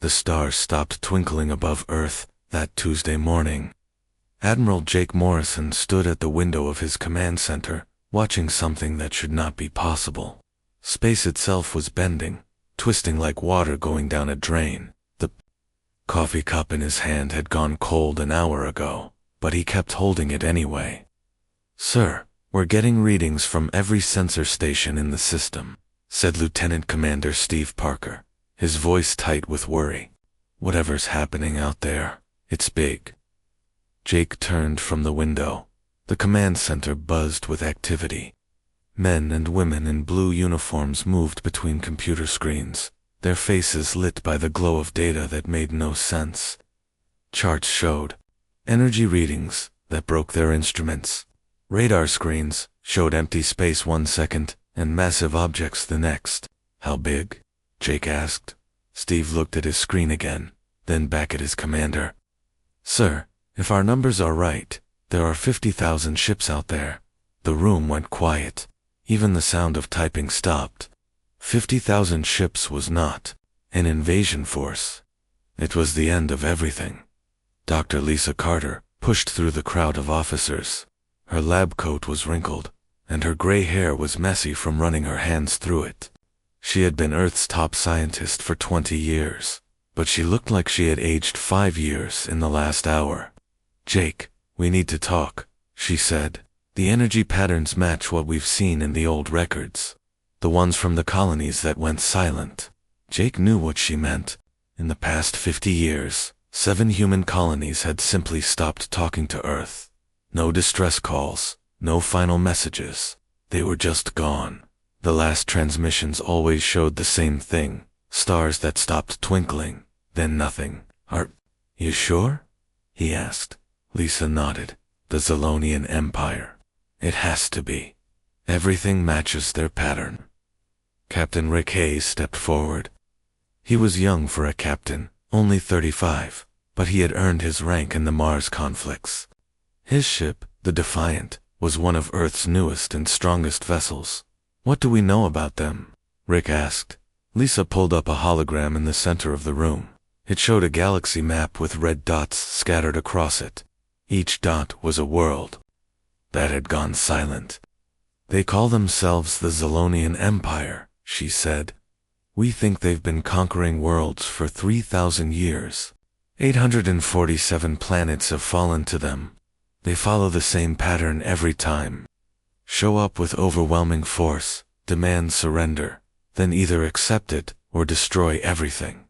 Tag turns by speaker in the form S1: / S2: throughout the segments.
S1: The stars stopped twinkling above Earth that Tuesday morning. Admiral Jake Morrison stood at the window of his command center, watching something that should not be possible. Space itself was bending, twisting like water going down a drain. The coffee cup in his hand had gone cold an hour ago, but he kept holding it anyway. "Sir, we're getting readings from every sensor station in the system," said Lieutenant Commander Steve Parker, his voice tight with worry. "Whatever's happening out there, it's big." Jake turned from the window. The command center buzzed with activity. Men and women in blue uniforms moved between computer screens, their faces lit by the glow of data that made no sense. Charts showed energy readings that broke their instruments. Radar screens showed empty space 1 second and massive objects the next. "How big?" Jake asked. Steve looked at his screen again, then back at his commander. "Sir, if our numbers are right, there are 50,000 ships out there." The room went quiet. Even the sound of typing stopped. 50,000 ships was not an invasion force. It was the end of everything. Dr. Lisa Carter pushed through the crowd of officers. Her lab coat was wrinkled, and her gray hair was messy from running her hands through it. She had been Earth's top scientist for 20 years, but she looked like she had aged 5 years in the last hour. "Jake, we need to talk," she said. "The energy patterns match what we've seen in the old records. The ones from the colonies that went silent." Jake knew what she meant. In the past 50 years, 7 human colonies had simply stopped talking to Earth. No distress calls, no final messages. They were just gone. The last transmissions always showed the same thing, stars that stopped twinkling, then nothing. "Are you sure?" he asked. Lisa nodded. "The Zalonian Empire. It has to be. Everything matches their pattern." Captain Rick Hayes stepped forward. He was young for a captain, only 35, but he had earned his rank in the Mars conflicts. His ship, the Defiant, was one of Earth's newest and strongest vessels. "What do we know about them?" Rick asked. Lisa pulled up a hologram in the center of the room. It showed a galaxy map with red dots scattered across it. Each dot was a world that had gone silent. "They call themselves the Zalonian Empire," she said. "We think they've been conquering worlds for 3,000 years. 847 planets have fallen to them. They follow the same pattern every time. Show up with overwhelming force, demand surrender, then either accept it or destroy everything."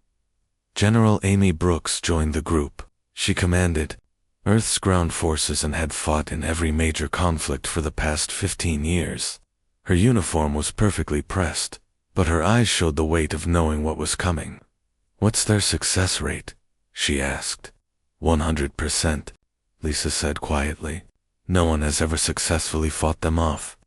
S1: General Amy Brooks joined the group. She commanded Earth's ground forces and had fought in every major conflict for the past 15 years. Her uniform was perfectly pressed, but her eyes showed the weight of knowing what was coming. "What's their success rate?" she asked. 100%, Lisa said quietly. "No one has ever successfully fought them off.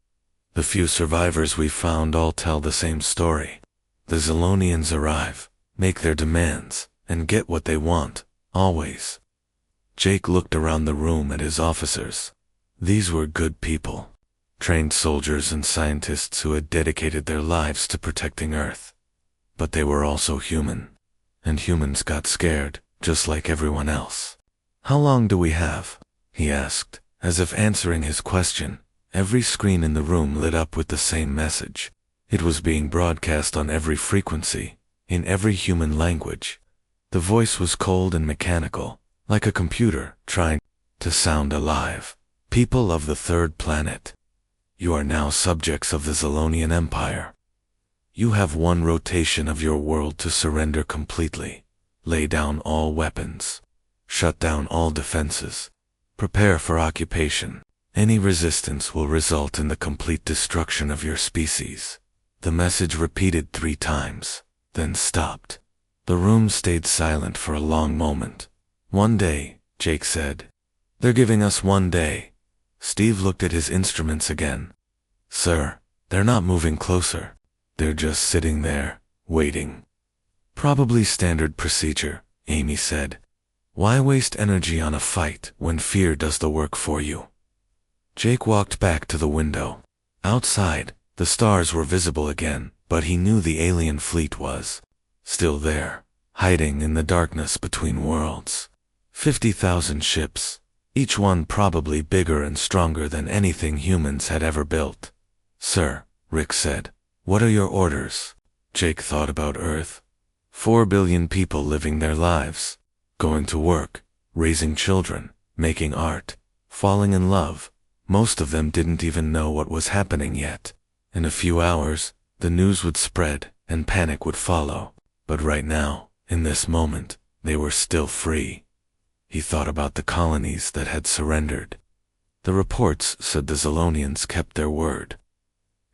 S1: The few survivors we found all tell the same story. The Zalonians arrive, make their demands, and get what they want, always." Jake looked around the room at his officers. These were good people, trained soldiers and scientists who had dedicated their lives to protecting Earth. But they were also human, and humans got scared, just like everyone else. "How long do we have?" he asked. As if answering his question, every screen in the room lit up with the same message. It was being broadcast on every frequency, in every human language. The voice was cold and mechanical, like a computer trying to sound alive. "People of the third planet, you are now subjects of the Zalonian Empire. You have one rotation of your world to surrender completely. Lay down all weapons. Shut down all defenses. Prepare for occupation. Any resistance will result in the complete destruction of your species." The message repeated 3 times, then stopped. The room stayed silent for a long moment. "1 day," Jake said. "They're giving us 1 day." Steve looked at his instruments again. "Sir, they're not moving closer. They're just sitting there, waiting." "Probably standard procedure," Amy said. "Why waste energy on a fight when fear does the work for you?" Jake walked back to the window. Outside, the stars were visible again, but he knew the alien fleet was still there, hiding in the darkness between worlds. 50,000 ships, each one probably bigger and stronger than anything humans had ever built. "Sir," Rick said, "what are your orders?" Jake thought about Earth. 4 billion people living their lives, going to work, raising children, making art, falling in love. Most of them didn't even know what was happening yet. In a few hours, the news would spread and panic would follow. But right now, in this moment, they were still free. He thought about the colonies that had surrendered. The reports said the Zolonians kept their word.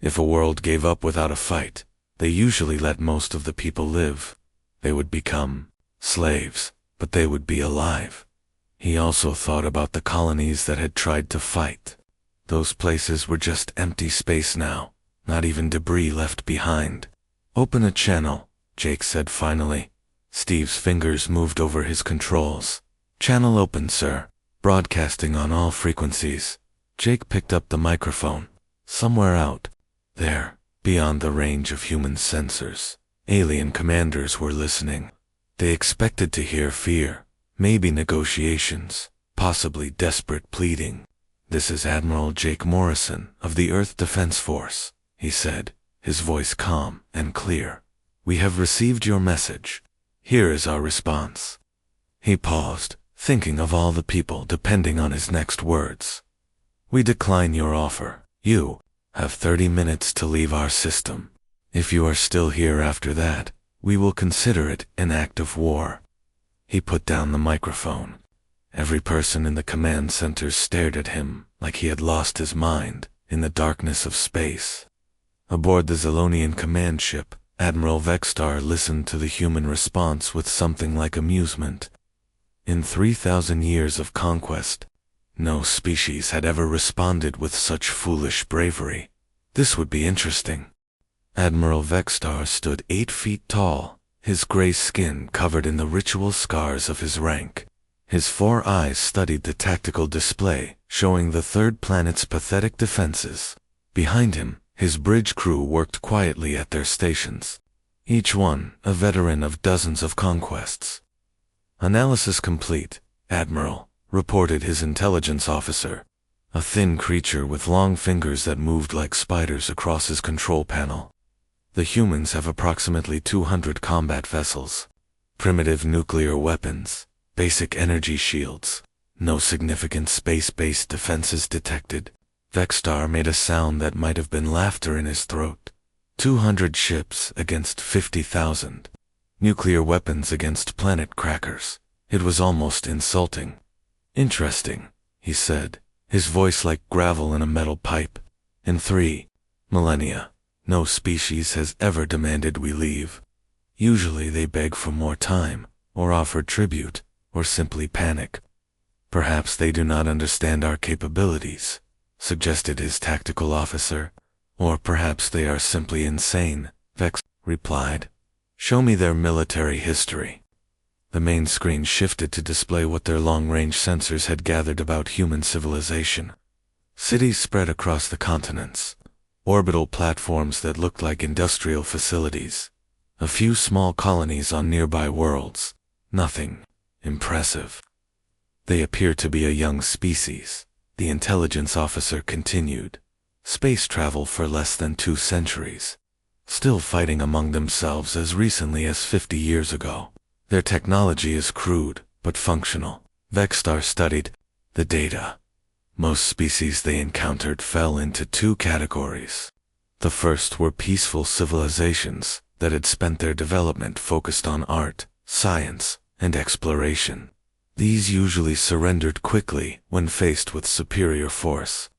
S1: If a world gave up without a fight, they usually let most of the people live. They would become slaves, but they would be alive. He also thought about the colonies that had tried to fight. Those places were just empty space now, not even debris left behind. "Open a channel," Jake said finally. Steve's fingers moved over his controls. "Channel open, sir. Broadcasting on all frequencies." Jake picked up the microphone. Somewhere out there, beyond the range of human sensors, alien commanders were listening. They expected to hear fear, maybe negotiations, possibly desperate pleading. "This is Admiral Jake Morrison of the Earth Defense Force," he said, his voice calm and clear. "We have received your message. Here is our response." He paused, thinking of all the people depending on his next words. "We decline your offer. You have 30 minutes to leave our system. If you are still here after that, we will consider it an act of war." He put down the microphone. Every person in the command center stared at him like he had lost his mind in the darkness of space. Aboard the Zolonian command ship, Admiral Vextar listened to the human response with something like amusement. In 3,000 years of conquest, no species had ever responded with such foolish bravery. This would be interesting. Admiral Vextar stood 8 feet tall, his gray skin covered in the ritual scars of his rank. His 4 eyes studied the tactical display, showing the third planet's pathetic defenses. Behind him, his bridge crew worked quietly at their stations, each one a veteran of dozens of conquests. "Analysis complete, Admiral," reported his intelligence officer, a thin creature with long fingers that moved like spiders across his control panel. "The humans have approximately 200 combat vessels, primitive nuclear weapons, basic energy shields, no significant space-based defenses detected." Vextar made a sound that might have been laughter in his throat. 200 ships against 50,000. Nuclear weapons against planet crackers. It was almost insulting. "Interesting," he said, his voice like gravel in a metal pipe. "In 3 millennia, no species has ever demanded we leave. Usually they beg for more time, or offer tribute, or simply panic. Perhaps they do not understand our capabilities," suggested his tactical officer. "Or perhaps they are simply insane," Vex replied. "Show me their military history." The main screen shifted to display what their long-range sensors had gathered about human civilization. Cities spread across the continents, orbital platforms that looked like industrial facilities, a few small colonies on nearby worlds. Nothing impressive. "They appear to be a young species," the intelligence officer continued. "Space travel for less than 2 centuries. Still fighting among themselves as recently as 50 years ago. Their technology is crude, but functional." Vextar studied the data. Most species they encountered fell into 2 categories. The first were peaceful civilizations that had spent their development focused on art, science, and exploration. These usually surrendered quickly when faced with superior force.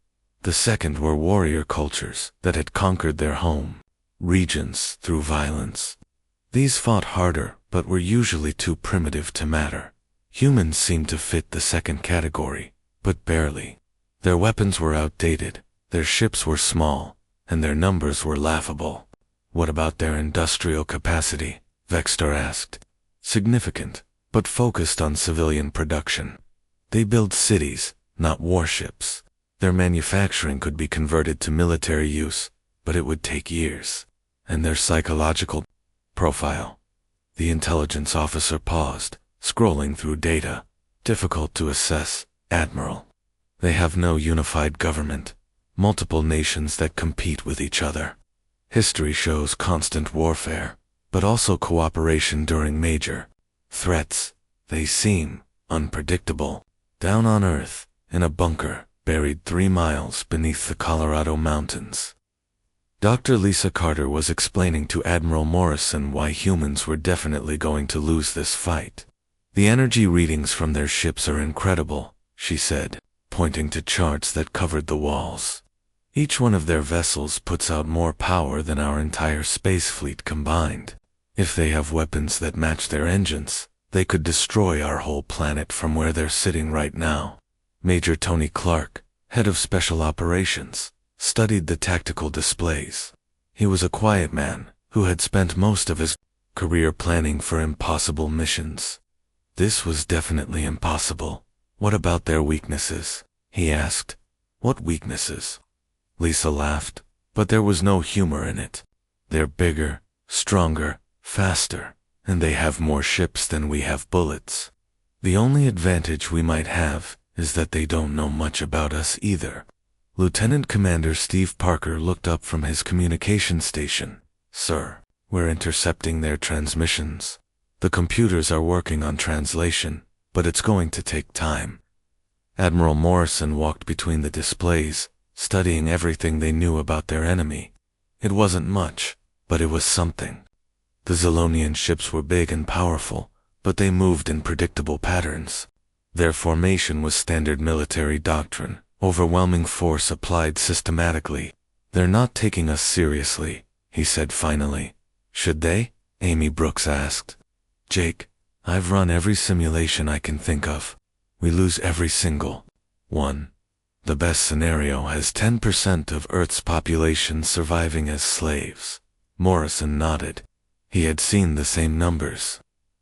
S1: The second were warrior cultures that had conquered their home regions through violence. These fought harder, but were usually too primitive to matter. Humans seemed to fit the second category, but barely. Their weapons were outdated, their ships were small, and their numbers were laughable. "What about their industrial capacity?" Vextar asked. "Significant, but focused on civilian production. They build cities, not warships. Their manufacturing could be converted to military use, but it would take years. And their psychological profile. The intelligence officer paused, scrolling through data. Difficult to assess, Admiral. They have no unified government. Multiple nations that compete with each other. History shows constant warfare, but also cooperation during major threats. They seem unpredictable. Down on Earth, in a bunker, buried 3 miles beneath the Colorado mountains. Dr. Lisa Carter was explaining to Admiral Morrison why humans were definitely going to lose this fight. The energy readings from their ships are incredible, she said, pointing to charts that covered the walls. Each one of their vessels puts out more power than our entire space fleet combined. If they have weapons that match their engines, they could destroy our whole planet from where they're sitting right now. Major Tony Clark, head of special operations, studied the tactical displays. He was a quiet man who had spent most of his career planning for impossible missions. This was definitely impossible. What about their weaknesses? He asked. What weaknesses? Lisa laughed, but there was no humor in it. They're bigger, stronger, faster, and they have more ships than we have bullets. The only advantage we might have is that they don't know much about us either. Lieutenant Commander Steve Parker looked up from his communication station. Sir, we're intercepting their transmissions. The computers are working on translation, but it's going to take time. Admiral Morrison walked between the displays, studying everything they knew about their enemy. It wasn't much, but it was something. The Zilonian ships were big and powerful, but they moved in predictable patterns. Their formation was standard military doctrine, overwhelming force applied systematically. They're not taking us seriously, he said finally. Should they? Amy Brooks asked. Jake, I've run every simulation I can think of. We lose every single one. The best scenario has 10% of Earth's population surviving as slaves. Morrison nodded. He had seen the same numbers.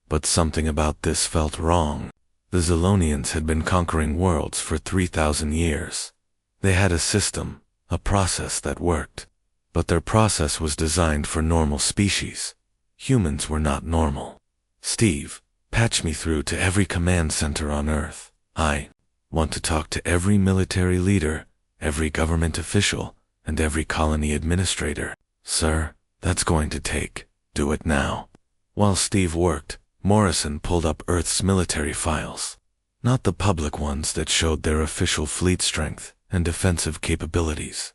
S1: But something about this felt wrong. The Zilonians had been conquering worlds for 3,000 years. They had a system, a process that worked. But their process was designed for normal species. Humans were not normal. Steve, patch me through to every command center on Earth. I want to talk to every military leader, every government official, and every colony administrator. Sir, that's going to take. Do it now. While Steve worked, Morrison pulled up Earth's military files. Not the public ones that showed their official fleet strength and defensive capabilities.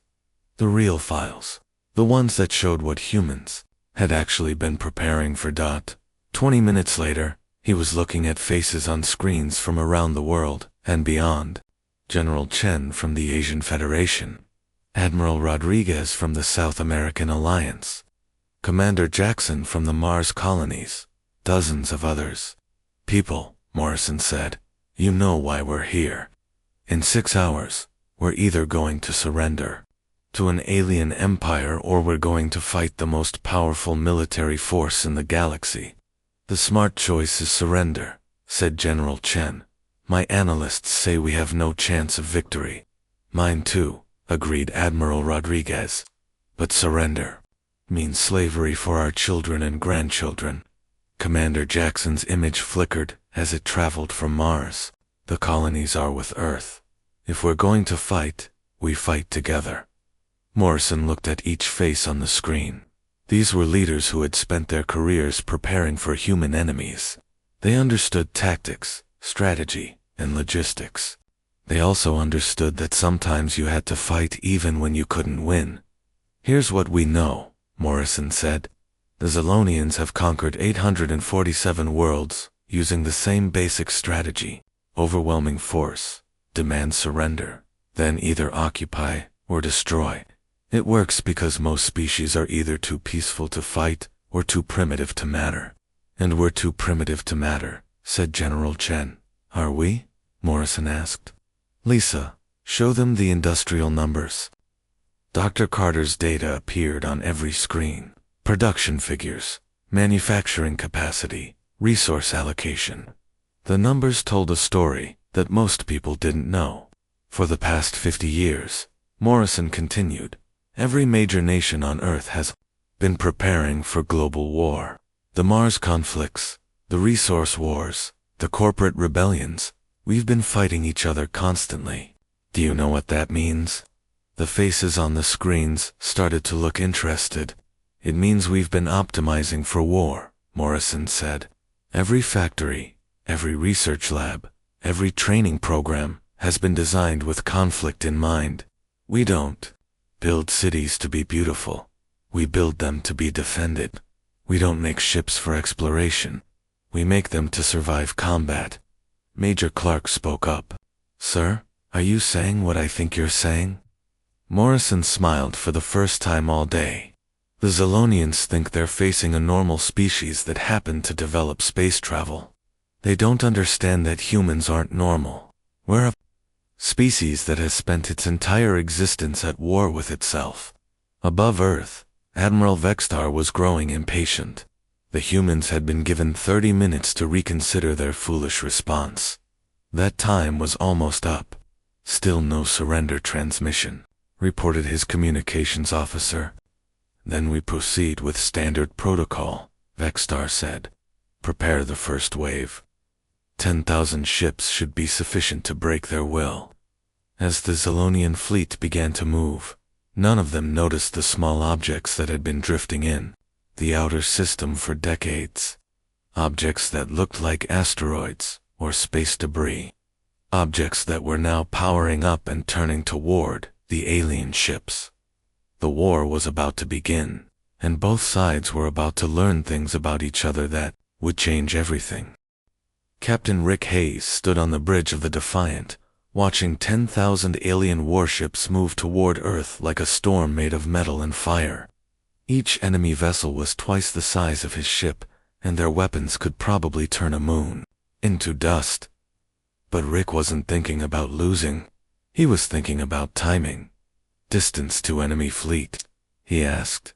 S1: The real files. The ones that showed what humans had actually been preparing for. 20 minutes later, he was looking at faces on screens from around the world and beyond. General Chen from the Asian Federation. Admiral Rodriguez from the South American Alliance. Commander Jackson from the Mars colonies. Dozens of others. People, Morrison said, you know why we're here. In 6 hours, we're either going to surrender to an alien empire or we're going to fight the most powerful military force in the galaxy. The smart choice is surrender, said General Chen. My analysts say we have no chance of victory. Mine too, agreed Admiral Rodriguez. But surrender means slavery for our children and grandchildren. Commander Jackson's image flickered as it traveled from Mars. The colonies are with Earth. If we're going to fight, we fight together. Morrison looked at each face on the screen. These were leaders who had spent their careers preparing for human enemies. They understood tactics, strategy, and logistics. They also understood that sometimes you had to fight even when you couldn't win. Here's what we know, Morrison said. The Zilonians have conquered 847 worlds using the same basic strategy. Overwhelming force, demand surrender, then either occupy or destroy. It works because most species are either too peaceful to fight or too primitive to matter. And we're too primitive to matter, said General Chen. Are we? Morrison asked. Lisa, show them the industrial numbers. Dr. Carter's data appeared on every screen. Production figures, manufacturing capacity, resource allocation. The numbers told a story that most people didn't know. For the past 50 years, Morrison continued, every major nation on Earth has been preparing for global war. The Mars conflicts, the resource wars, the corporate rebellions. We've been fighting each other constantly. Do you know what that means? The faces on the screens started to look interested. It means we've been optimizing for war, Morrison said. Every factory, every research lab, every training program has been designed with conflict in mind. We don't build cities to be beautiful. We build them to be defended. We don't make ships for exploration. We make them to survive combat. Major Clark spoke up. Sir, are you saying what I think you're saying? Morrison smiled for the first time all day. The Zolonians think they're facing a normal species that happened to develop space travel. They don't understand that humans aren't normal. We're a species that has spent its entire existence at war with itself. Above Earth, Admiral Vextar was growing impatient. The humans had been given 30 minutes to reconsider their foolish response. That time was almost up. Still no surrender transmission, reported his communications officer. Then we proceed with standard protocol, Vextar said. Prepare the first wave. 10,000 ships should be sufficient to break their will. As the Zolonian fleet began to move, none of them noticed the small objects that had been drifting in the outer system for decades. Objects that looked like asteroids or space debris. Objects that were now powering up and turning toward the alien ships. The war was about to begin, and both sides were about to learn things about each other that would change everything. Captain Rick Hayes stood on the bridge of the Defiant, watching 10,000 alien warships move toward Earth like a storm made of metal and fire. Each enemy vessel was twice the size of his ship, and their weapons could probably turn a moon into dust. But Rick wasn't thinking about losing. He was thinking about timing. Distance to enemy fleet, he asked.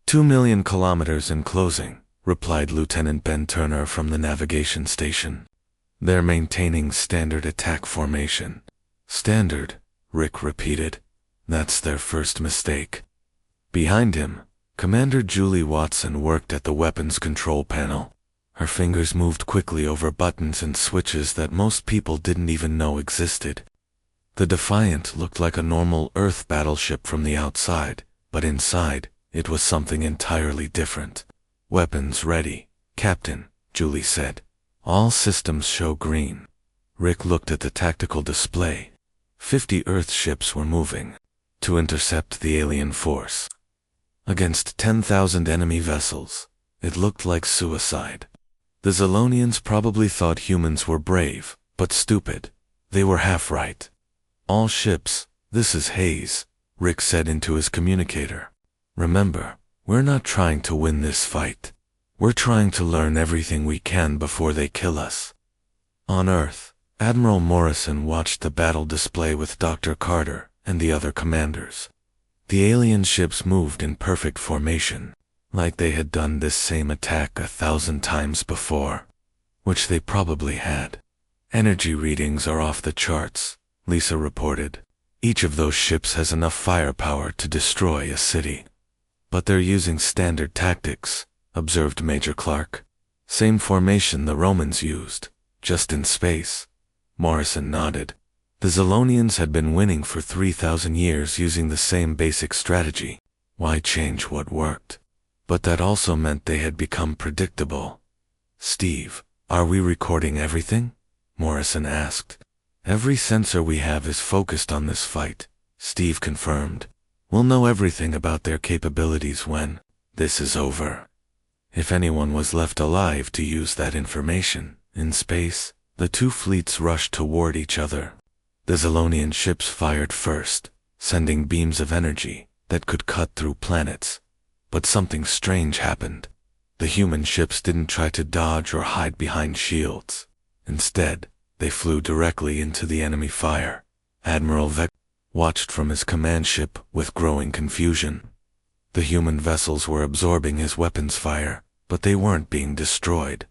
S1: 2 million kilometers in closing, replied Lieutenant Ben Turner from the navigation station. They're maintaining standard attack formation. Standard, Rick repeated. That's their first mistake. Behind him, Commander Julie Watson worked at the weapons control panel. Her fingers moved quickly over buttons and switches that most people didn't even know existed. The Defiant looked like a normal Earth battleship from the outside, but inside, it was something entirely different. Weapons ready, Captain, Julie said. All systems show green. Rick looked at the tactical display. 50 Earth ships were moving to intercept the alien force. Against 10,000 enemy vessels, it looked like suicide. The Zolonians probably thought humans were brave, but stupid. They were half right. All ships, this is Hayes, Rick said into his communicator. Remember, we're not trying to win this fight. We're trying to learn everything we can before they kill us. On Earth, Admiral Morrison watched the battle display with Dr. Carter and the other commanders. The alien ships moved in perfect formation, like they had done this same attack 1,000 times before, which they probably had. Energy readings are off the charts, Lisa reported. Each of those ships has enough firepower to destroy a city. But they're using standard tactics, observed Major Clark. Same formation the Romans used, just in space. Morrison nodded. The Zolonians had been winning for 3,000 years using the same basic strategy. Why change what worked? But that also meant they had become predictable. Steve, are we recording everything? Morrison asked. Every sensor we have is focused on this fight, Steve confirmed. We'll know everything about their capabilities when this is over. If anyone was left alive to use that information, in space, the two fleets rushed toward each other. The Zolonian ships fired first, sending beams of energy that could cut through planets. But something strange happened. The human ships didn't try to dodge or hide behind shields. Instead, they flew directly into the enemy fire. Admiral Vec watched from his command ship with growing confusion. The human vessels were absorbing his weapons fire, but they weren't being destroyed.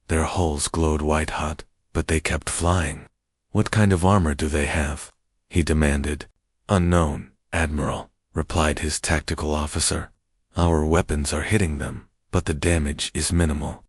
S1: Their hulls glowed white-hot, but they kept flying. What kind of armor do they have? He demanded. Unknown, Admiral, replied his tactical officer. Our weapons are hitting them, but the damage is minimal.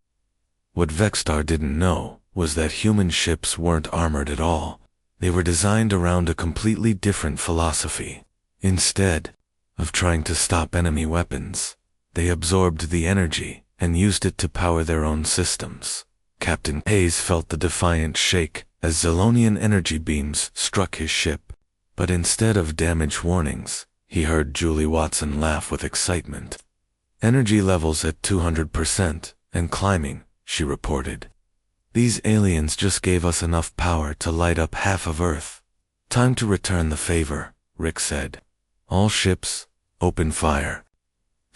S1: What Vextar didn't know was that human ships weren't armored at all. They were designed around a completely different philosophy. Instead of trying to stop enemy weapons, they absorbed the energy and used it to power their own systems. Captain Hayes felt the Defiant shake as Zilonian energy beams struck his ship. But instead of damage warnings, he heard Julie Watson laugh with excitement. "Energy levels at 200% and climbing," she reported. "These aliens just gave us enough power to light up half of Earth." "Time to return the favor," Rick said. "All ships, open fire."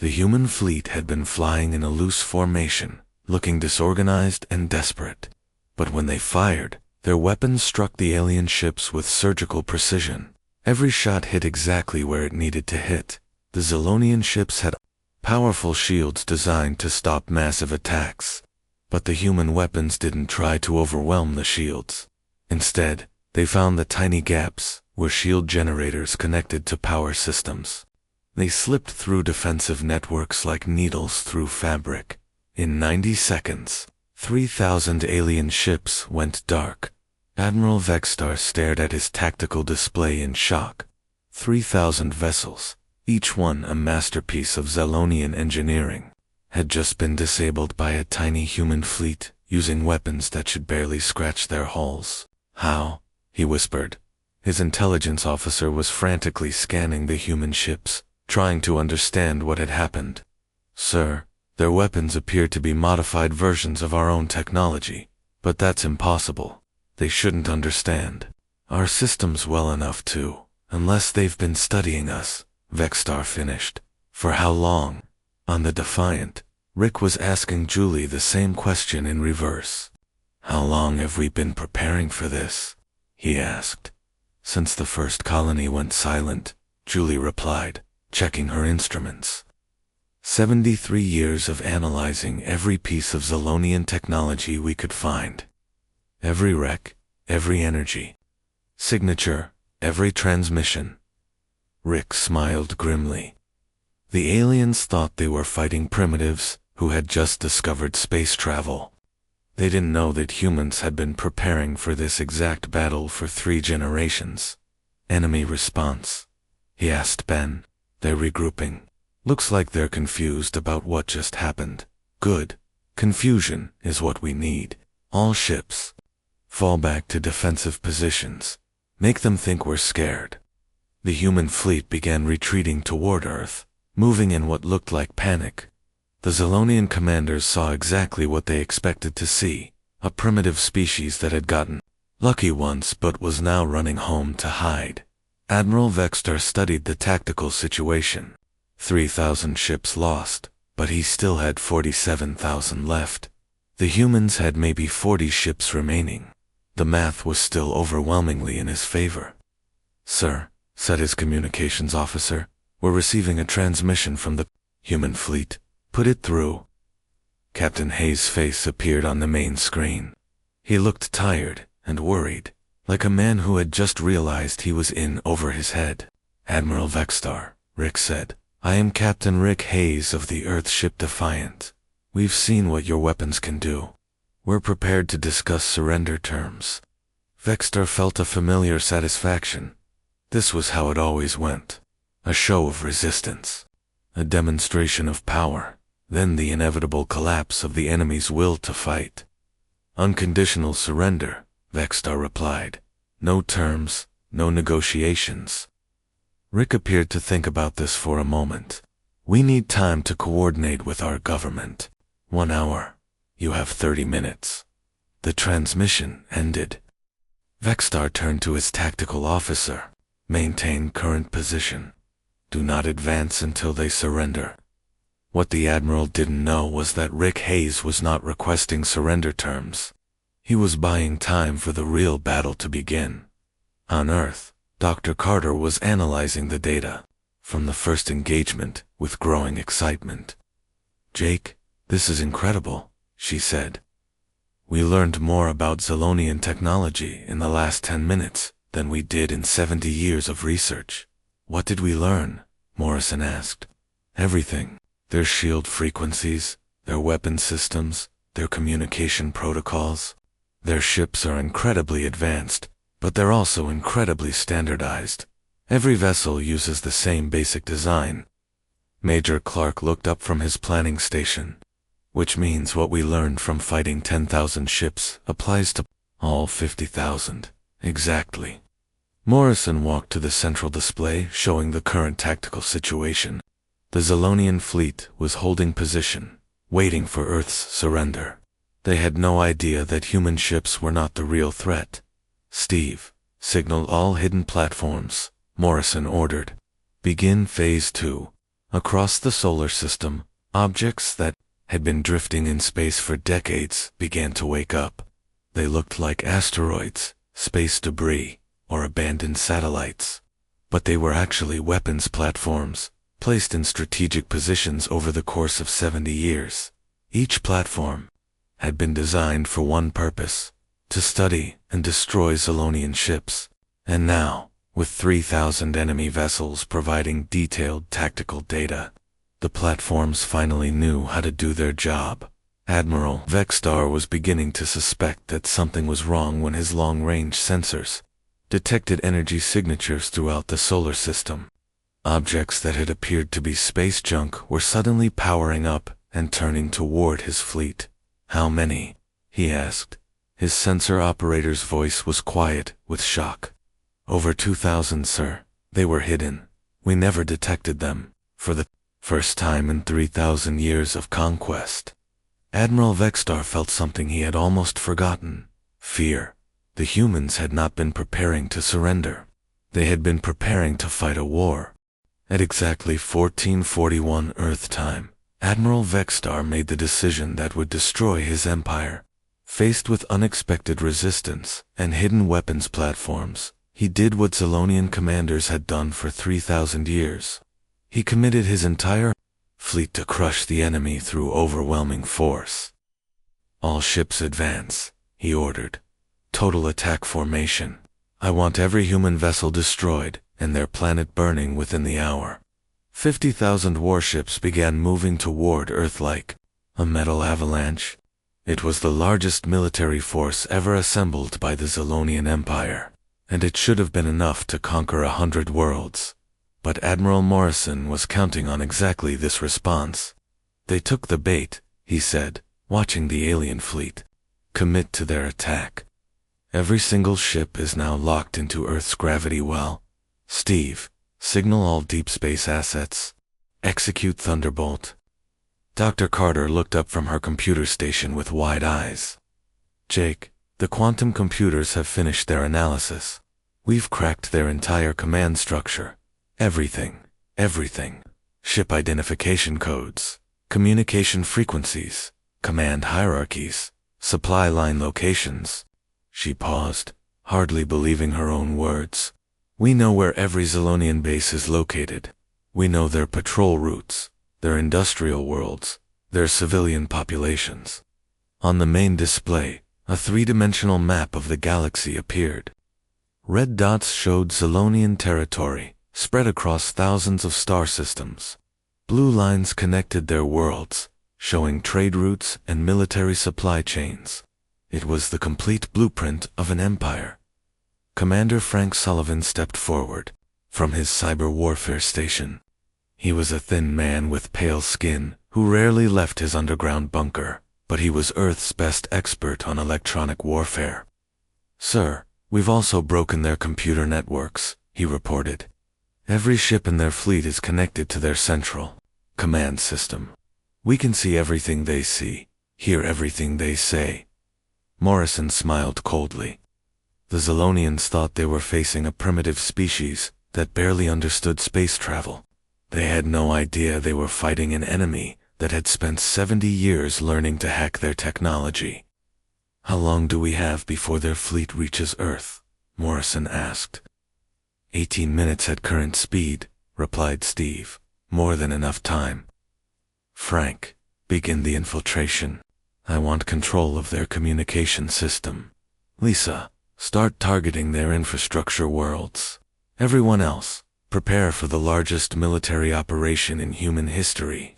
S1: The human fleet had been flying in a loose formation, looking disorganized and desperate. But when they fired, their weapons struck the alien ships with surgical precision. Every shot hit exactly where it needed to hit. The Zilonian ships had powerful shields designed to stop massive attacks. But the human weapons didn't try to overwhelm the shields. Instead, they found the tiny gaps where shield generators connected to power systems. They slipped through defensive networks like needles through fabric. In 90 seconds, 3,000 alien ships went dark. Admiral Vextar stared at his tactical display in shock. 3,000 vessels, each one a masterpiece of Zilonian engineering, had just been disabled by a tiny human fleet using weapons that should barely scratch their hulls. "How?" he whispered. His intelligence officer was frantically scanning the human ships, trying to understand what had happened. "Sir, their weapons appear to be modified versions of our own technology, but that's impossible. They shouldn't understand our systems well enough to, unless they've been studying us," Vextar finished. "For how long?" On the Defiant, Rick was asking Julie the same question in reverse. "How long have we been preparing for this?" he asked. "Since the first colony went silent," Julie replied, checking her instruments. 73 years of analyzing every piece of Zilonian technology we could find. Every wreck, every energy signature, every transmission. Rick smiled grimly. The aliens thought they were fighting primitives who had just discovered space travel. They didn't know that humans had been preparing for this exact battle for 3 generations. "Enemy response?" he asked Ben. "They're regrouping. Looks like they're confused about what just happened." "Good. Confusion is what we need. All ships, fall back to defensive positions. Make them think we're scared." The human fleet began retreating toward Earth, moving in what looked like panic. The Zilonian commanders saw exactly what they expected to see, a primitive species that had gotten lucky once but was now running home to hide. Admiral Vextar studied the tactical situation. 3,000 ships lost, but he still had 47,000 left. The humans had maybe 40 ships remaining. The math was still overwhelmingly in his favor. "Sir," said his communications officer, "we're receiving a transmission from the human fleet. Put it through." Captain Hayes' face appeared on the main screen. He looked tired and worried, like a man who had just realized he was in over his head. "Admiral Vextar," Rick said, "I am Captain Rick Hayes of the Earthship Defiant. We've seen what your weapons can do. We're prepared to discuss surrender terms." Vextar felt a familiar satisfaction. This was how it always went. A show of resistance. A demonstration of power. Then the inevitable collapse of the enemy's will to fight. "Unconditional surrender," Vextar replied. "No terms, no negotiations." Rick appeared to think about this for a moment. "We need time to coordinate with our government. 1 hour. You have 30 minutes. The transmission ended. Vextar turned to his tactical officer. "Maintain current position. Do not advance until they surrender." What the Admiral didn't know was that Rick Hayes was not requesting surrender terms. He was buying time for the real battle to begin. On Earth, Dr. Carter was analyzing the data from the first engagement with growing excitement. "Jake, this is incredible," she said. "We learned more about Zilonian technology in the last 10 minutes than we did in 70 years of research." "What did we learn?" Morrison asked. "Everything. Their shield frequencies, their weapon systems, their communication protocols. Their ships are incredibly advanced, but they're also incredibly standardized. Every vessel uses the same basic design. Major Clark looked up from his planning station. Which means what we learned from fighting 10,000 ships applies to all 50,000. Exactly. Morrison walked to the central display showing the current tactical situation. The Zilonian fleet was holding position, waiting for Earth's surrender. They had no idea that human ships were not the real threat. Steve, signal all hidden platforms, Morrison ordered. Begin Phase 2. Across the solar system, objects that had been drifting in space for decades began to wake up. They looked like asteroids, space debris, or abandoned satellites. But they were actually weapons platforms, placed in strategic positions over the course of 70 years. Each platform had been designed for one purpose: to study and destroy Zilonian ships. And now, with 3,000 enemy vessels providing detailed tactical data, the platforms finally knew how to do their job. Admiral Vexstar was beginning to suspect that something was wrong when his long-range sensors detected energy signatures throughout the solar system. Objects that had appeared to be space junk were suddenly powering up and turning toward his fleet. "How many?" he asked. His sensor operator's voice was quiet with shock. "Over 2,000, sir. They were hidden. We never detected them. For the first time in 3,000 years of conquest." Admiral Vexstar felt something he had almost forgotten: fear. The humans had not been preparing to surrender. They had been preparing to fight a war. At exactly 1441 Earth time, Admiral Vexstar made the decision that would destroy his empire. Faced with unexpected resistance and hidden weapons platforms, he did what Zilonian commanders had done for 3,000 years. He committed his entire fleet to crush the enemy through overwhelming force. "All ships advance," he ordered. "Total attack formation. I want every human vessel destroyed and their planet burning within the hour." 50,000 warships began moving toward Earth like a metal avalanche. It was the largest military force ever assembled by the Zilonian Empire, and it should have been enough to conquer 100 worlds. But Admiral Morrison was counting on exactly this response. "They took the bait," he said, watching the alien fleet commit to their attack. "Every single ship is now locked into Earth's gravity well. Steve, signal all deep space assets. Execute Thunderbolt." Dr. Carter looked up from her computer station with wide eyes. "Jake, the quantum computers have finished their analysis. We've cracked their entire command structure. Everything. Ship identification codes, communication frequencies, command hierarchies, supply line locations." She paused, hardly believing her own words. "We know where every Zilonian base is located. We know their patrol routes, their industrial worlds, their civilian populations." On the main display, a three-dimensional map of the galaxy appeared. Red dots showed Zilonian territory, spread across thousands of star systems. Blue lines connected their worlds, showing trade routes and military supply chains. It was the complete blueprint of an empire. Commander Frank Sullivan stepped forward from his cyber warfare station. He was a thin man with pale skin who rarely left his underground bunker, but he was Earth's best expert on electronic warfare. "Sir, we've also broken their computer networks," he reported. "Every ship in their fleet is connected to their central command system. We can see everything they see, hear everything they say." Morrison smiled coldly. The Zilonians thought they were facing a primitive species that barely understood space travel. They had no idea they were fighting an enemy that had spent 70 years learning to hack their technology. "How long do we have before their fleet reaches Earth?" Morrison asked. 18 minutes at current speed," replied Steve. "More than enough time." "Frank, begin the infiltration. I want control of their communication system. Lisa, start targeting their infrastructure worlds. Everyone else, prepare for the largest military operation in human history.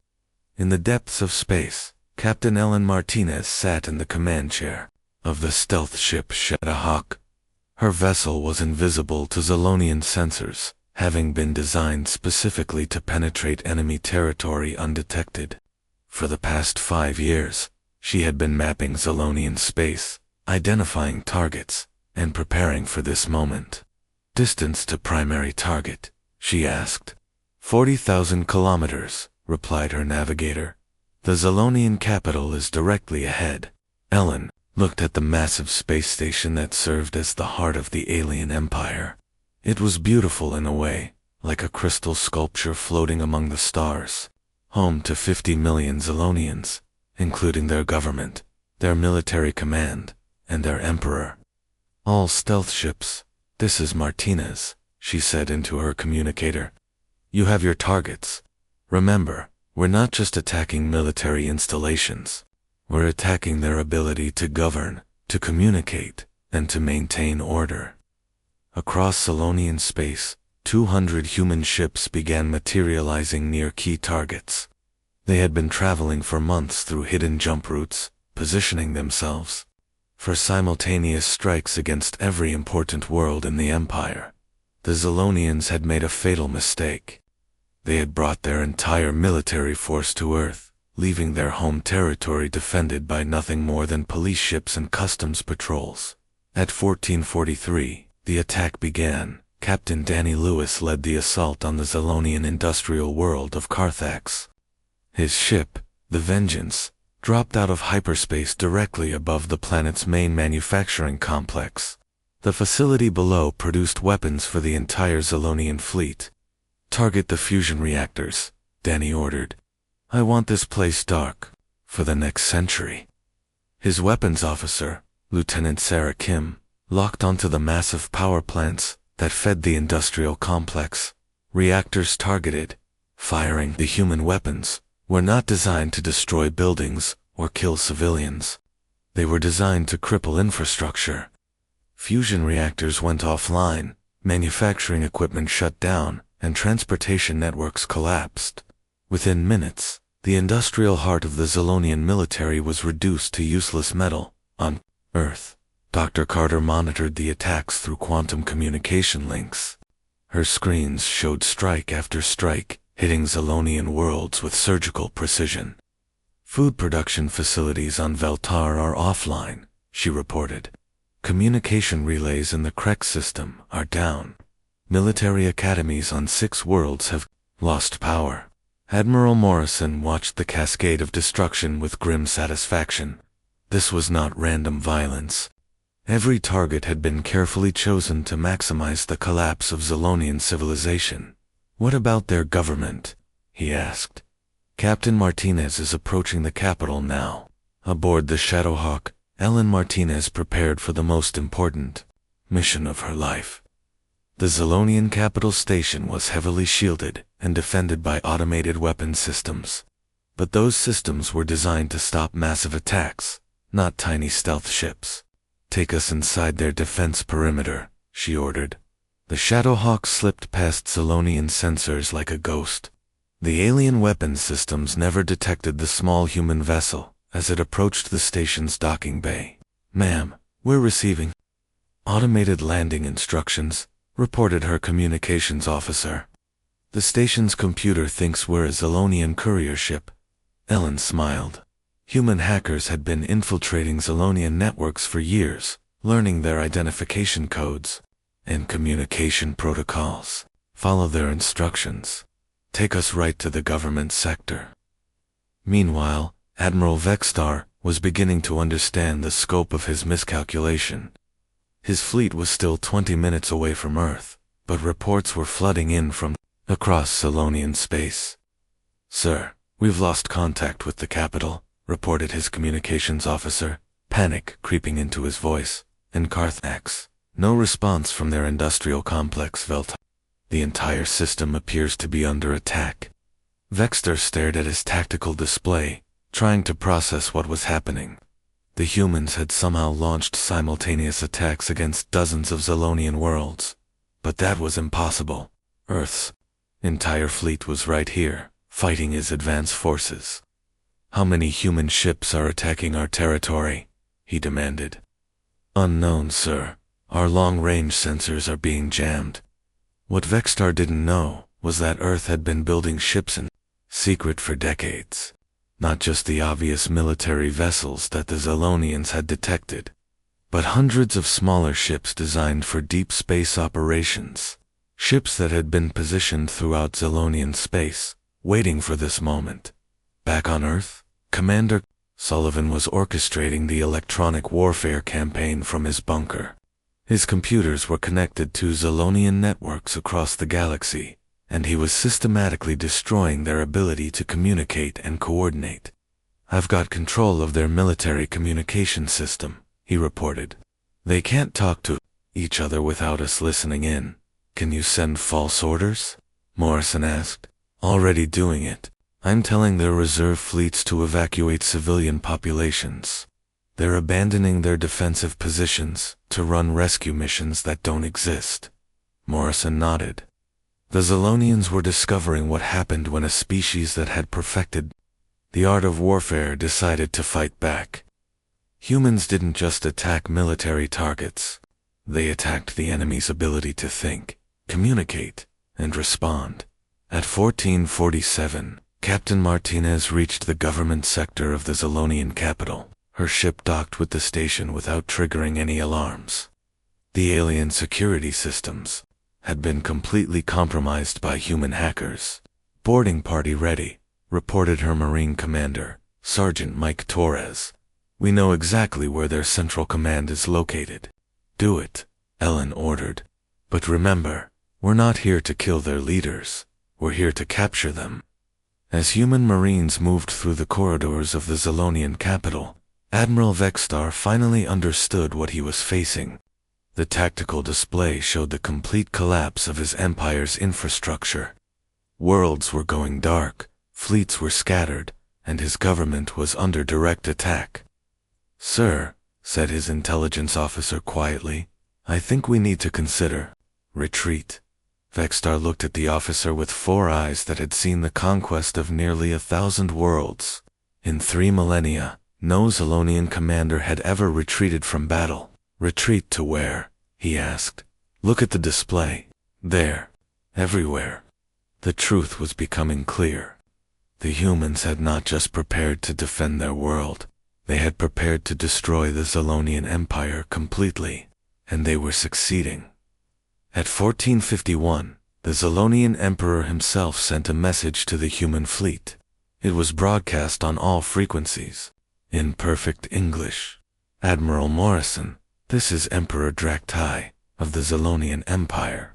S1: In the depths of space, Captain Ellen Martinez sat in the command chair of the stealth ship Shadowhawk. Her vessel was invisible to Zolonian sensors, having been designed specifically to penetrate enemy territory undetected. For the past 5 years, she had been mapping Zolonian space, identifying targets, and preparing for this moment. Distance to primary target, she asked. 40,000 kilometers, replied her navigator. The Zolonian capital is directly ahead. Ellen looked at the massive space station that served as the heart of the alien empire. It was beautiful in a way, like a crystal sculpture floating among the stars. Home to 50 million Zolonians, including their government, their military command, and their emperor. All stealth ships. This is Martinez, she said into her communicator. You have your targets. Remember, we're not just attacking military installations. We're attacking their ability to govern, to communicate, and to maintain order. Across Zolonian space, 200 human ships began materializing near key targets. They had been traveling for months through hidden jump routes, positioning themselves for simultaneous strikes against every important world in the Empire. The Zolonians had made a fatal mistake. They had brought their entire military force to Earth, leaving their home territory defended by nothing more than police ships and customs patrols. At 1443, the attack began. Captain Danny Lewis led the assault on the Zolonian industrial world of Carthax. His ship, the Vengeance, dropped out of hyperspace directly above the planet's main manufacturing complex. The facility below produced weapons for the entire Zolonian fleet. Target the fusion reactors, Danny ordered. I want this place dark for the next century. His weapons officer, Lieutenant Sarah Kim, locked onto the massive power plants that fed the industrial complex. Reactors targeted, firing the human weapons, were not designed to destroy buildings or kill civilians. They were designed to cripple infrastructure. Fusion reactors went offline, manufacturing equipment shut down, and transportation networks collapsed. Within minutes, the industrial heart of the Zolonian military was reduced to useless metal. On Earth, Dr. Carter monitored the attacks through quantum communication links. Her screens showed strike after strike, hitting Zolonian worlds with surgical precision. Food production facilities on Veltar are offline, she reported. Communication relays in the Krek system are down. Military academies on 6 worlds have lost power. Admiral Morrison watched the cascade of destruction with grim satisfaction. This was not random violence. Every target had been carefully chosen to maximize the collapse of Zolonian civilization. What about their government? He asked. Captain Martinez is approaching the capital now. Aboard the Shadowhawk, Ellen Martinez prepared for the most important mission of her life. The Zolonian capital station was heavily shielded and defended by automated weapon systems. But those systems were designed to stop massive attacks, not tiny stealth ships. Take us inside their defense perimeter, she ordered. The Shadowhawk slipped past Zolonian sensors like a ghost. The alien weapons systems never detected the small human vessel as it approached the station's docking bay. Ma'am, we're receiving automated landing instructions, reported her communications officer. The station's computer thinks we're a Zolonian courier ship. Ellen smiled. Human hackers had been infiltrating Zolonian networks for years, learning their identification codes and communication protocols. Follow their instructions. Take us right to the government sector. Meanwhile, Admiral Vextar was beginning to understand the scope of his miscalculation. His fleet was still 20 minutes away from Earth, but reports were flooding in from across Zolonian space. Sir, we've lost contact with the capital, reported his communications officer, panic creeping into his voice. In Carthax, no response from their industrial complex Veltar. The entire system appears to be under attack. Vexter stared at his tactical display, trying to process what was happening. The humans had somehow launched simultaneous attacks against dozens of Zolonian worlds. But that was impossible. Earth's entire fleet was right here, fighting his advance forces. How many human ships are attacking our territory? He demanded. Unknown, sir. Our long-range sensors are being jammed. What Vextar didn't know was that Earth had been building ships in secret for decades. Not just the obvious military vessels that the Zalonians had detected, but hundreds of smaller ships designed for deep space operations. Ships that had been positioned throughout Zalonian space, waiting for this moment. Back on Earth, Commander Sullivan was orchestrating the electronic warfare campaign from his bunker. His computers were connected to Zalonian networks across the galaxy, and he was systematically destroying their ability to communicate and coordinate. I've got control of their military communication system, he reported. They can't talk to each other without us listening in. Can you send false orders? Morrison asked. Already doing it. I'm telling their reserve fleets to evacuate civilian populations. They're abandoning their defensive positions to run rescue missions that don't exist. Morrison nodded. The Zalonians were discovering what happened when a species that had perfected the art of warfare decided to fight back. Humans didn't just attack military targets. They attacked the enemy's ability to think, communicate, and respond. At 1447, Captain Martinez reached the government sector of the Zalonian capital. Her ship docked with the station without triggering any alarms. The alien security systems had been completely compromised by human hackers. Boarding party ready, reported her Marine commander, Sergeant Mike Torres. We know exactly where their central command is located. Do it, Ellen ordered. But remember, we're not here to kill their leaders. We're here to capture them. As human Marines moved through the corridors of the Zalonian capital, Admiral Vextar finally understood what he was facing. The tactical display showed the complete collapse of his empire's infrastructure. Worlds were going dark, fleets were scattered, and his government was under direct attack. Sir, said his intelligence officer quietly, I think we need to consider retreat. Vextar looked at the officer with 4 eyes that had seen the conquest of nearly 1,000 worlds. In 3 millennia, no Zalonian commander had ever retreated from battle. Retreat to where? He asked. Look at the display. There. Everywhere. The truth was becoming clear. The humans had not just prepared to defend their world. They had prepared to destroy the Zalonian Empire completely, and they were succeeding. At 1451, the Zalonian Emperor himself sent a message to the human fleet. It was broadcast on all frequencies. In perfect English. Admiral Morrison, this is Emperor Draktai, of the Zalonian Empire.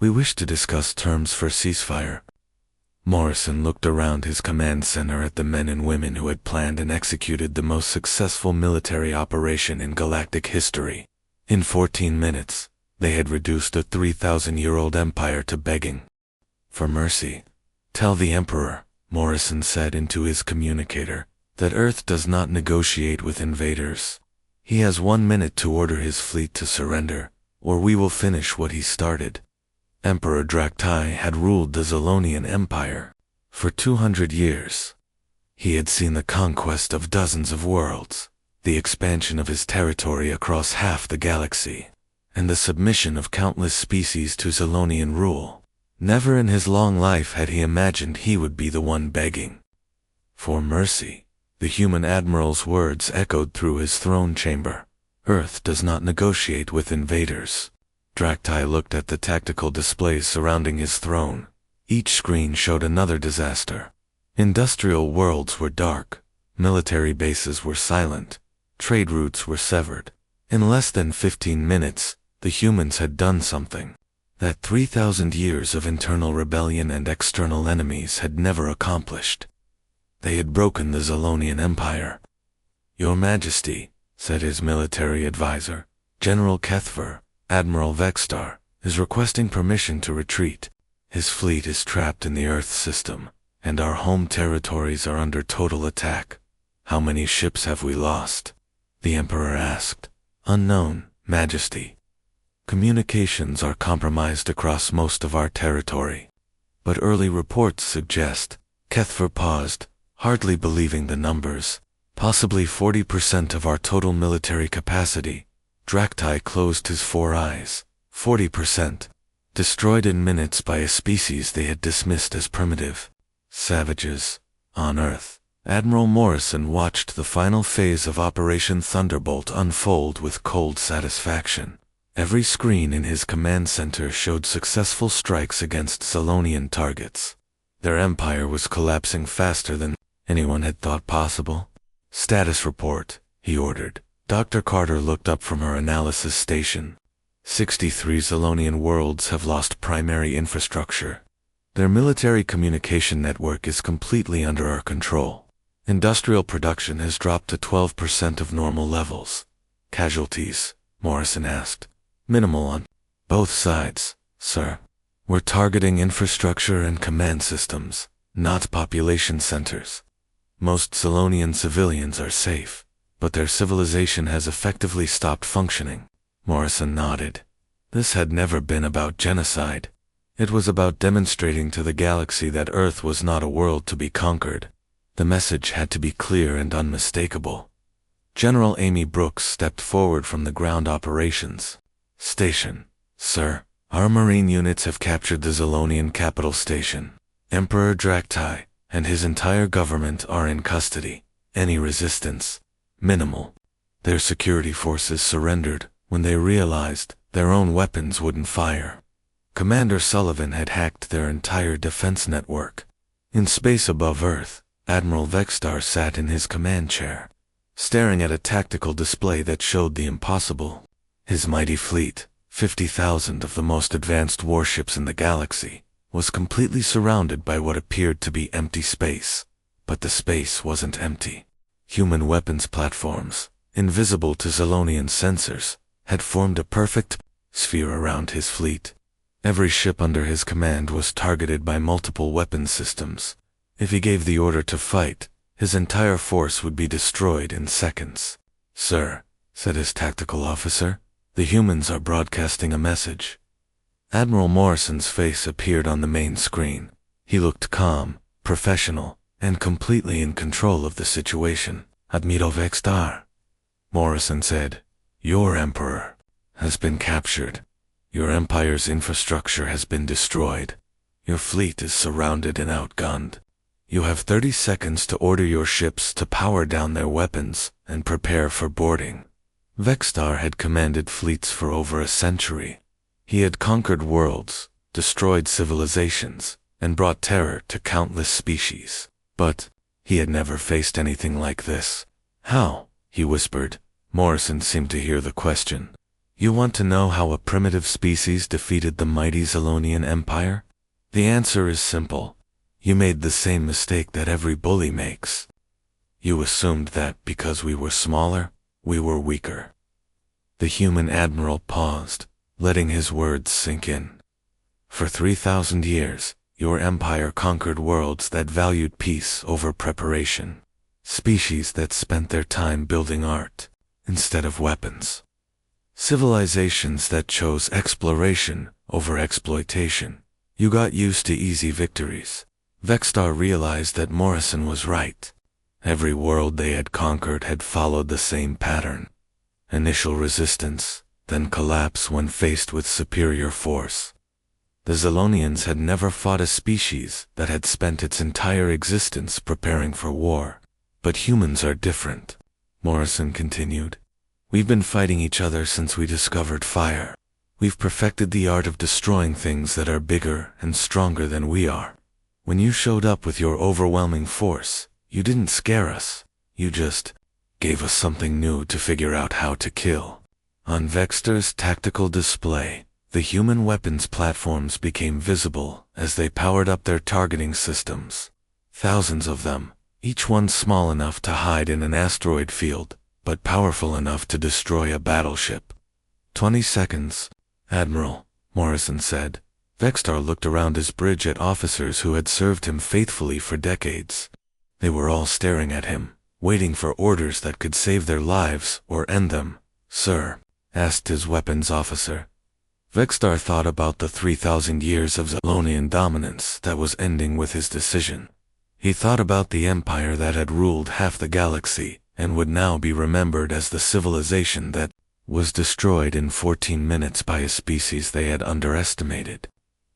S1: We wish to discuss terms for ceasefire. Morrison looked around his command center at the men and women who had planned and executed the most successful military operation in galactic history. In 14 minutes, they had reduced a 3,000-year-old empire to begging for mercy. Tell the Emperor, Morrison said into his communicator, that Earth does not negotiate with invaders. He has 1 minute to order his fleet to surrender, or we will finish what he started. Emperor Draktai had ruled the Zalonian Empire for 200 years. He had seen the conquest of dozens of worlds, the expansion of his territory across half the galaxy, and the submission of countless species to Zalonian rule. Never in his long life had he imagined he would be the one begging for mercy. The human admiral's words echoed through his throne chamber. Earth does not negotiate with invaders. Draktai looked at the tactical displays surrounding his throne. Each screen showed another disaster. Industrial worlds were dark. Military bases were silent. Trade routes were severed. In less than 15 minutes, the humans had done something that 3,000 years of internal rebellion and external enemies had never accomplished. They had broken the Zalonian Empire. Your Majesty, said his military advisor, General Kethver, Admiral Vextar, is requesting permission to retreat. His fleet is trapped in the Earth system, and our home territories are under total attack. How many ships have we lost? The Emperor asked. Unknown, Majesty. Communications are compromised across most of our territory. But early reports suggest. Kethver paused, hardly believing the numbers. Possibly 40% of our total military capacity. Draktai closed his 4 eyes. 40%. Destroyed in minutes by a species they had dismissed as primitive. Savages. On Earth. Admiral Morrison watched the final phase of Operation Thunderbolt unfold with cold satisfaction. Every screen in his command center showed successful strikes against Zolonian targets. Their empire was collapsing faster than anyone had thought possible. Status report, he ordered. Dr. Carter looked up from her analysis station. 63 Zolonian worlds have lost primary infrastructure. Their military communication network is completely under our control. Industrial production has dropped to 12% of normal levels. Casualties, Morrison asked. Minimal on both sides, sir. We're targeting infrastructure and command systems, not population centers. Most Zolonian civilians are safe, but their civilization has effectively stopped functioning. Morrison nodded. This had never been about genocide. It was about demonstrating to the galaxy that Earth was not a world to be conquered. The message had to be clear and unmistakable. General Amy Brooks stepped forward from the ground operations station. Sir, our marine units have captured the Zolonian capital station. Emperor Draktai and his entire government are in custody. Any resistance? Minimal. Their security forces surrendered when they realized their own weapons wouldn't fire. Commander Sullivan had hacked their entire defense network. In space above Earth, Admiral Vextar sat in his command chair, staring at a tactical display that showed the impossible. His mighty fleet, 50,000 of the most advanced warships in the galaxy, was completely surrounded by what appeared to be empty space. But the space wasn't empty. Human weapons platforms, invisible to Zolonian sensors, had formed a perfect sphere around his fleet. Every ship under his command was targeted by multiple weapon systems. If he gave the order to fight, his entire force would be destroyed in seconds. Sir, said his tactical officer, the humans are broadcasting a message. Admiral Morrison's face appeared on the main screen. He looked calm, professional, and completely in control of the situation. Admiral Vextar, Morrison said, your emperor has been captured. Your empire's infrastructure has been destroyed. Your fleet is surrounded and outgunned. You have 30 seconds to order your ships to power down their weapons and prepare for boarding. Vextar had commanded fleets for over a century. He had conquered worlds, destroyed civilizations, and brought terror to countless species. But he had never faced anything like this. How? He whispered. Morrison seemed to hear the question. You want to know how a primitive species defeated the mighty Zolonian Empire? The answer is simple. You made the same mistake that every bully makes. You assumed that because we were smaller, we were weaker. The human admiral paused, letting his words sink in. For 3,000 years, your empire conquered worlds that valued peace over preparation. Species that spent their time building art instead of weapons. Civilizations that chose exploration over exploitation. You got used to easy victories. Vextar realized that Morrison was right. Every world they had conquered had followed the same pattern. Initial resistance, then collapse when faced with superior force. The Zolonians had never fought a species that had spent its entire existence preparing for war. But humans are different, Morrison continued. We've been fighting each other since we discovered fire. We've perfected the art of destroying things that are bigger and stronger than we are. When you showed up with your overwhelming force, you didn't scare us. You just gave us something new to figure out how to kill. On Vextar's tactical display, the human weapons platforms became visible as they powered up their targeting systems. Thousands of them, each one small enough to hide in an asteroid field, but powerful enough to destroy a battleship. 20 seconds, Admiral, Morrison said. Vextar looked around his bridge at officers who had served him faithfully for decades. They were all staring at him, waiting for orders that could save their lives or end them. Sir, asked his weapons officer. Vextar thought about the 3,000 years of Zolonian dominance that was ending with his decision. He thought about the empire that had ruled half the galaxy and would now be remembered as the civilization that was destroyed in 14 minutes by a species they had underestimated.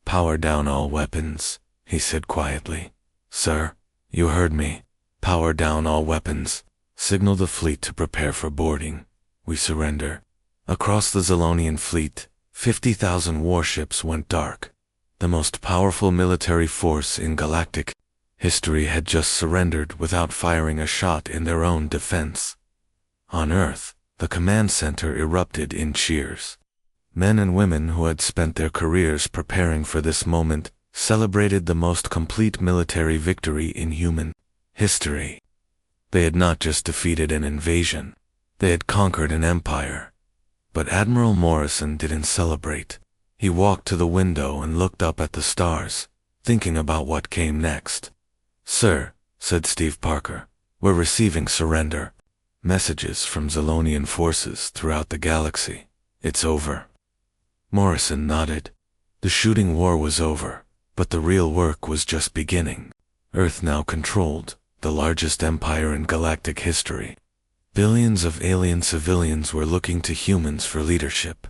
S1: "Power down all weapons," he said quietly. "Sir, you heard me. Power down all weapons. Signal the fleet to prepare for boarding. We surrender." Across the Zolonian fleet, 50,000 warships went dark. The most powerful military force in galactic history had just surrendered without firing a shot in their own defense. On Earth, the command center erupted in cheers. Men and women who had spent their careers preparing for this moment celebrated the most complete military victory in human history. They had not just defeated an invasion, they had conquered an empire. But Admiral Morrison didn't celebrate. He walked to the window and looked up at the stars, thinking about what came next. "Sir," said Steve Parker, "we're receiving surrender messages from Zolonian forces throughout the galaxy. It's over." Morrison nodded. The shooting war was over, but the real work was just beginning. Earth now controlled the largest empire in galactic history. Billions of alien civilians were looking to humans for leadership.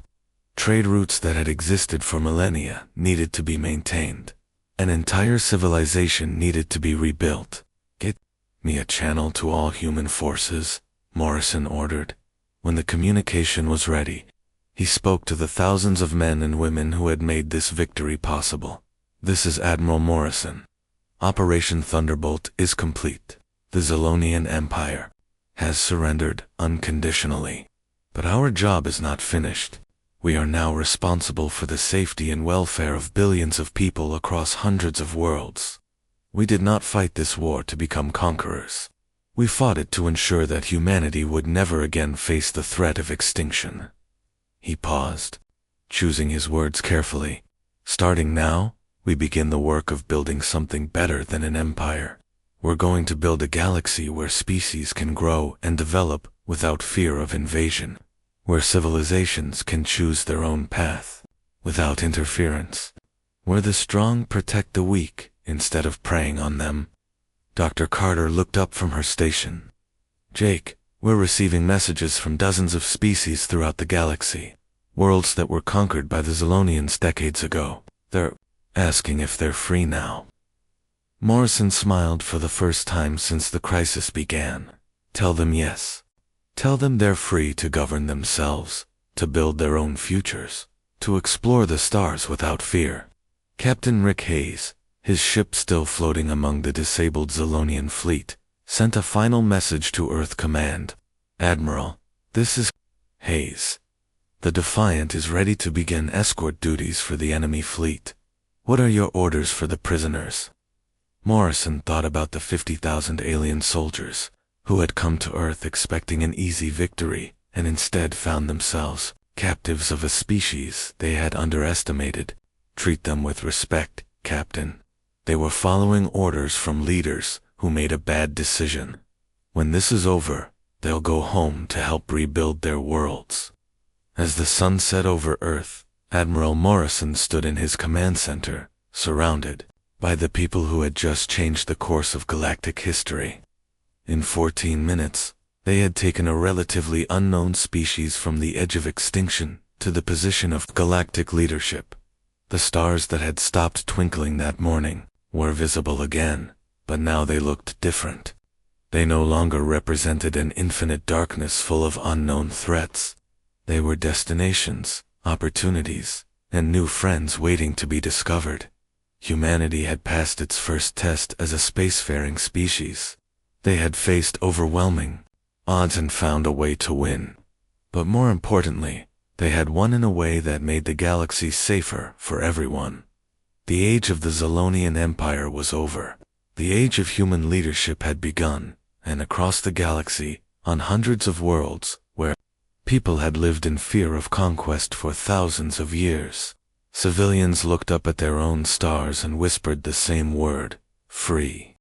S1: Trade routes that had existed for millennia needed to be maintained. An entire civilization needed to be rebuilt. "Get me a channel to all human forces," Morrison ordered. When the communication was ready, he spoke to the thousands of men and women who had made this victory possible. "This is Admiral Morrison. Operation Thunderbolt is complete. The Zolonian Empire has surrendered unconditionally. But our job is not finished. We are now responsible for the safety and welfare of billions of people across hundreds of worlds. We did not fight this war to become conquerors. We fought it to ensure that humanity would never again face the threat of extinction." He paused, choosing his words carefully. "Starting now, we begin the work of building something better than an empire. We're going to build a galaxy where species can grow and develop without fear of invasion, where civilizations can choose their own path without interference, where the strong protect the weak instead of preying on them." Dr. Carter looked up from her station. "Jake, we're receiving messages from dozens of species throughout the galaxy, worlds that were conquered by the Zolonians decades ago. They're asking if they're free now." Morrison smiled for the first time since the crisis began. "Tell them yes. Tell them they're free to govern themselves, to build their own futures, to explore the stars without fear." Captain Rick Hayes, his ship still floating among the disabled Zolonian fleet, sent a final message to Earth Command. "Admiral, this is Hayes. The Defiant is ready to begin escort duties for the enemy fleet. What are your orders for the prisoners?" Morrison thought about the 50,000 alien soldiers who had come to Earth expecting an easy victory and instead found themselves captives of a species they had underestimated. "Treat them with respect, Captain. They were following orders from leaders who made a bad decision. When this is over, they'll go home to help rebuild their worlds." As the sun set over Earth, Admiral Morrison stood in his command center, surrounded by the people who had just changed the course of galactic history. In 14 minutes, they had taken a relatively unknown species from the edge of extinction to the position of galactic leadership. The stars that had stopped twinkling that morning were visible again, but now they looked different. They no longer represented an infinite darkness full of unknown threats. They were destinations, opportunities, and new friends waiting to be discovered. Humanity had passed its first test as a spacefaring species. They had faced overwhelming odds and found a way to win. But more importantly, they had won in a way that made the galaxy safer for everyone. The age of the Zolonian Empire was over. The age of human leadership had begun, and across the galaxy, on hundreds of worlds, where people had lived in fear of conquest for thousands of years, civilians looked up at their own stars and whispered the same word: free.